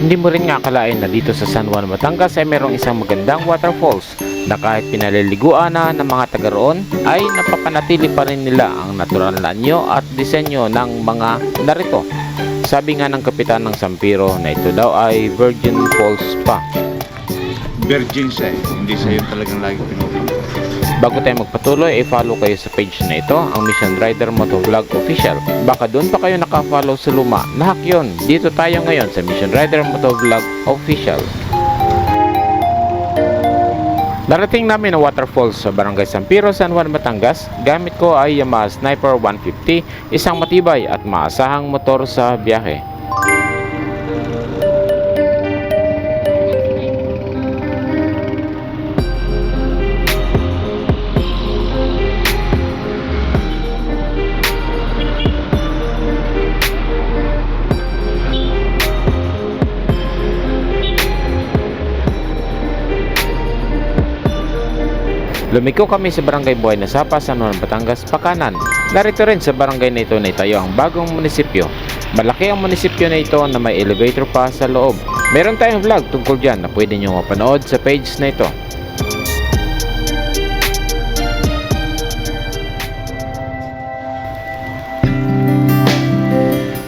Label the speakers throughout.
Speaker 1: Hindi mo rin nga akalain na dito sa San Juan, Batangas ay merong isang magandang waterfalls na kahit pinaliliguan na ng mga taga roon ay napapanatili pa rin nila ang natural na anyo at disenyo ng mga narito. Sabi nga ng kapitan ng Sampiro na ito daw ay Virgin Falls pa.
Speaker 2: Virgin siya eh. Hindi siya yung talagang lagi pinupunta.
Speaker 1: Bago tayo magpatuloy, i-follow kayo sa page na ito, ang Mission Rider Motovlog Official. Baka doon pa kayo naka-follow sa luma. Nahak yun. Dito tayo ngayon sa Mission Rider Motovlog Official. Narating namin ang waterfalls sa Barangay Sampiro, San Juan, Batangas. Gamit ko ay Yamaha Sniper 150, isang matibay at maasahang motor sa biyahe. Lumiko kami sa Barangay Buhay na Sapa, San Juan, Batangas, pakanan. Narito rin sa barangay na ito na itayo ang bagong munisipyo. Malaki ang munisipyo na ito na may elevator pa sa loob. Meron tayong vlog tungkol dyan na pwede nyo mapanood sa page na ito.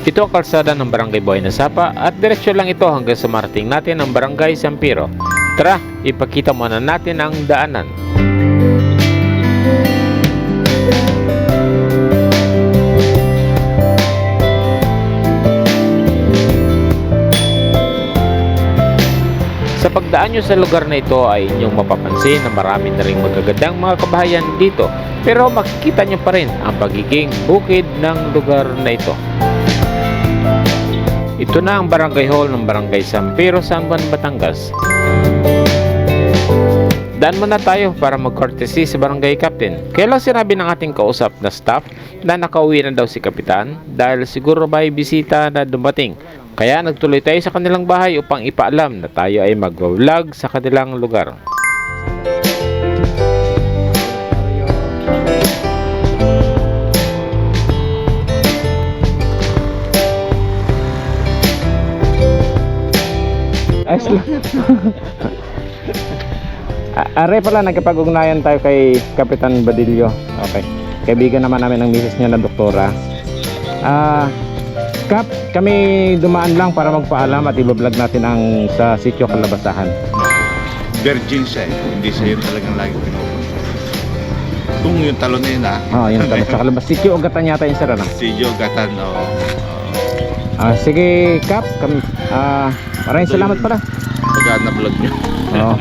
Speaker 1: Ito ang kalsada ng Barangay Buhay na Sapa at diretsyo lang ito hanggang sa marating natin ang Barangay Sampiro. Tara, ipakita muna natin ang daanan. Sa pagdaan nyo sa lugar na ito ay inyong mapapansin na marami na rin magagandang mga kabahayan dito, pero makikita nyo pa rin ang pagiging bukid ng lugar na ito. Ito na ang Barangay Hall ng Barangay Sampiro, San Juan, Batangas. Daan muna tayo para mag-courtesy sa Barangay Captain. Kailan sinabi ng ating kausap na staff na nakauwi na daw si Kapitan dahil siguro may bisita na dumating. Kaya nagtuloy tayo sa kanilang bahay upang ipaalam na tayo ay mag-vlog sa kanilang lugar. Ayos lang. Are pala, nagkapag-ugnayan tayo kay Kapitan Badillo. Okay. Kaibigan naman namin ng misis niya na doktora. Kap, kami dumaan lang para magpaalam at i-vlog natin ang sa sitio Kalabasahan.
Speaker 2: Virgin siya eh. Hindi siya yung talagang lagi pinupunta. Kung yung talon na yun
Speaker 1: Oo, yung talon sa Kalabas. Sitio Ugatan yata yung sara na.
Speaker 2: Si Jogatan o...
Speaker 1: Sige Kap, kami, maraming salamat pala.
Speaker 2: Pagkaan na vlog niyo.
Speaker 1: Oo.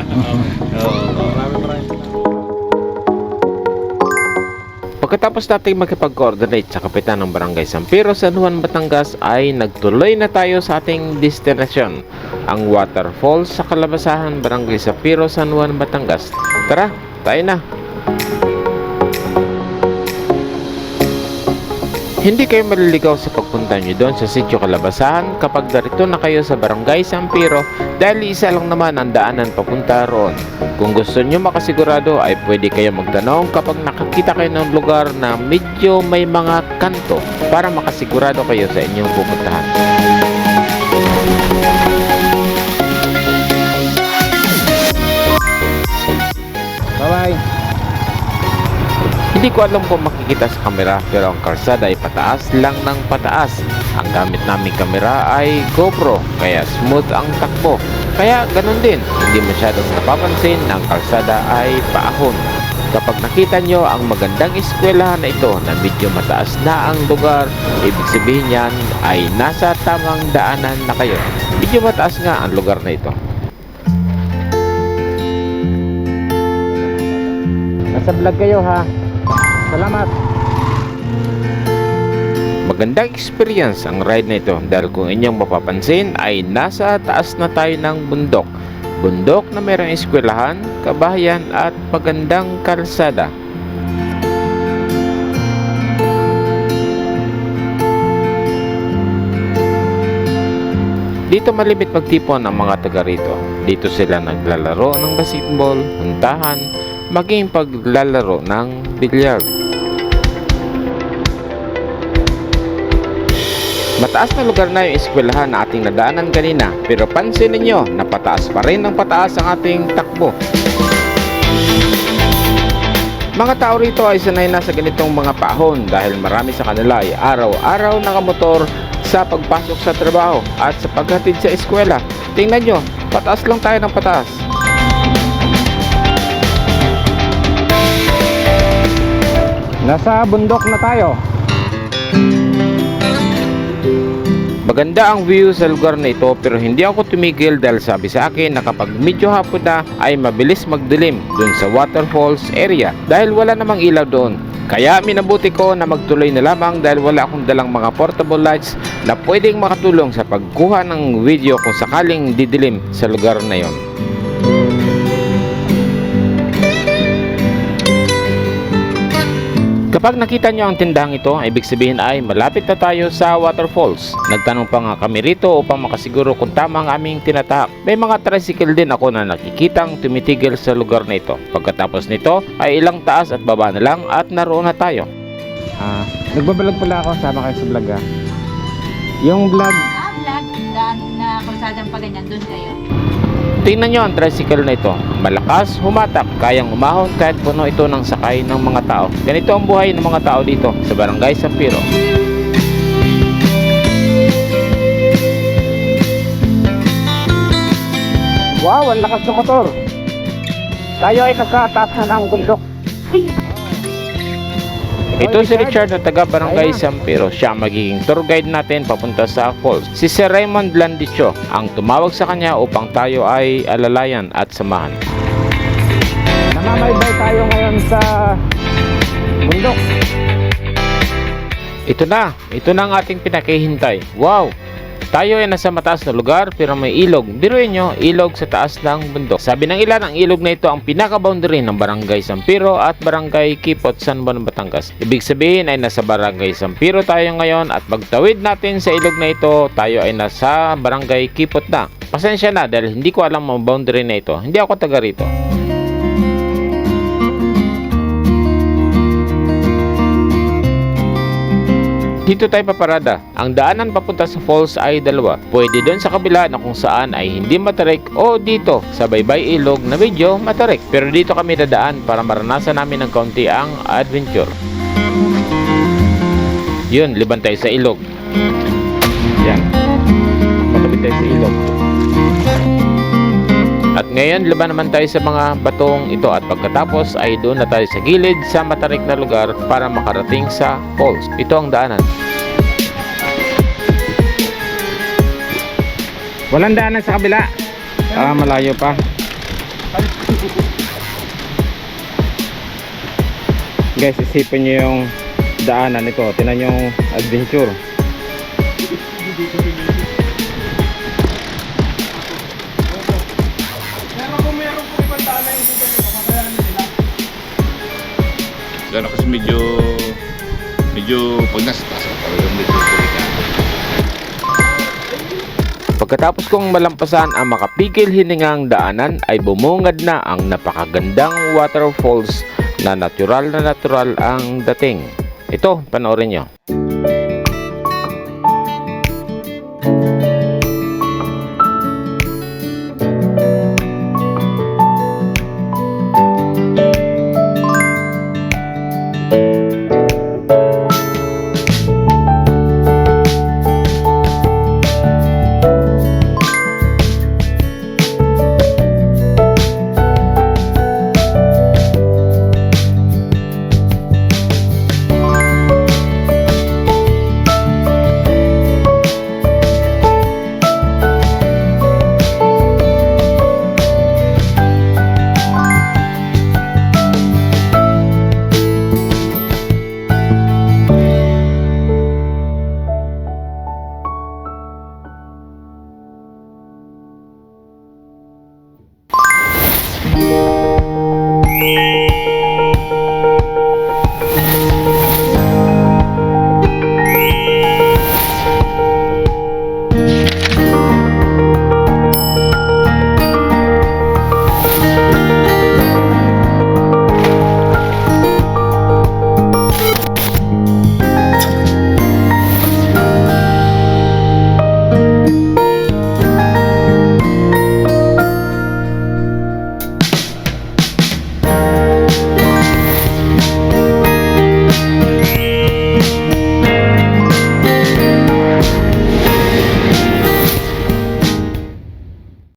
Speaker 1: Pagkatapos natin makipag-coordinate sa kapitan ng Barangay Sampiro, San Juan, Batangas ay nagtuloy na tayo sa ating destinasyon, ang waterfalls sa Kalabasahan, Barangay Sampiro, San Juan, Batangas. Tara, tayo na! Hindi kayo maliligaw sa pagpunta nyo doon sa sitio Kalabasahan kapag darito na kayo sa Barangay Sampiro dahil isa lang naman ang daanan papunta roon. Kung gusto nyo makasigurado ay pwede kayo magtanong kapag nakakita kayo ng lugar na medyo may mga kanto para makasigurado kayo sa inyong pupuntahan. Bye-bye! Hindi ko alam kung makikita sa kamera pero ang kalsada ay pataas lang ng pataas. Ang gamit naming kamera ay GoPro kaya smooth ang takbo. Kaya ganun din, hindi masyadong napapansin na ang kalsada ay paahon. Kapag nakita nyo ang magandang eskwelahan na ito na medyo mataas na ang lugar, ibig sabihin yan ay nasa tamang daanan na kayo. Medyo mataas nga ang lugar na ito. Nasa vlog kayo ha. Salamat. Magandang experience ang ride na ito dahil kung inyong mapapansin ay nasa taas na tayo ng bundok. Bundok na mayroong eskwelahan, kabahayan at magandang kalsada. Dito malimit magtipon ang mga taga rito. Dito sila naglalaro ng basketball, huntahan, maging paglalaro ng bilyar. Mataas na lugar na yung eskwelahan na ating nadaanan kanina, pero pansin ninyo na pataas pa rin ng pataas ang ating takbo. Mga tao rito ay sanay na sa ganitong mga paahon dahil marami sa kanila ay araw-araw nakamotor sa pagpasok sa trabaho at sa paghatid sa eskwela. Tingnan nyo, pataas lang tayo ng pataas.
Speaker 3: Nasa bundok na tayo.
Speaker 1: Maganda ang view sa lugar na ito pero hindi ako tumigil dahil sabi sa akin na kapag medyo hapon na ay mabilis magdilim dun sa waterfalls area dahil wala namang ilaw doon. Kaya minabuti ko na magtuloy na lamang dahil wala akong dalang mga portable lights na pwedeng makatulong sa pagkuha ng video kung sakaling didilim sa lugar na yon. Kapag nakita nyo ang tindahang ito, ibig sabihin ay malapit na tayo sa waterfalls. Nagtanong pa nga kami rito upang makasiguro kung tama ang aming tinatahak. May mga tricycle din ako na nakikitang tumitigil sa lugar na ito. Pagkatapos nito ay ilang taas at baba na lang at naroon na tayo.
Speaker 3: Nagbablog pala ako, sama kayo sa vlog Yung vlog,
Speaker 4: Vlog, daan na kalsadang pa ganyan, doon kayo.
Speaker 1: Tingnan nyo ang tricycle na ito. Malakas, humatak, kayang umahon kahit puno ito ng sakay ng mga tao. Ganito ang buhay ng mga tao dito sa Barangay Sampiro.
Speaker 3: wow, ang lakas ng motor. Tayo ay kakataas na ng bundok.
Speaker 1: Ito si Richard na taga Barangay Sampiro. Siya ang magiging tour guide natin papunta sa falls. Si Sir Raymond Blandicho ang tumawag sa kanya upang tayo ay alalayan at samahan.
Speaker 3: Namamaybay tayo ngayon sa bundok.
Speaker 1: Ito na ang ating pinakihintay. Wow! Tayo ay nasa mataas na lugar pero may ilog. Biruin nyo, ilog sa taas ng bundok. Sabi ng ilan, ang ilog na ito ang pinaka-boundary ng Barangay Sampiro at Barangay Kipot, San Juan, Batangas. Ibig sabihin ay nasa Barangay Sampiro tayo ngayon at pagtawid natin sa ilog na ito, tayo ay nasa Barangay Kipot na. Pasensya na dahil hindi ko alam ang boundary na ito. Hindi ako taga rito. Dito tayo paparada. Ang daanan papunta sa falls ay dalawa. Pwede doon sa kabila na kung saan ay hindi matarik o dito sa baybay ilog na medyo matarik. Pero dito kami dadaan para maranasan namin ng kaunti ang adventure. Yun, liban tayo sa ilog. Yan. Matapit tayo sa ilog. At ngayon, liban naman tayo sa mga batong ito at pagkatapos ay doon na tayo sa gilid sa matarik na lugar para makarating sa falls. Ito ang daanan.
Speaker 3: Walang daanan sa kabila. Malayo pa. Guys, isipin nyo yung daanan nito. Tingnan nyo yung adventure.
Speaker 2: Gano'n kasi medyo pag nasa taas ka talagang medyo delikado.
Speaker 1: Pagkatapos kong malampasan ang makapigil hiningang daanan ay bumungad na ang napakagandang waterfalls na natural ang dating. Ito, panoorin nyo.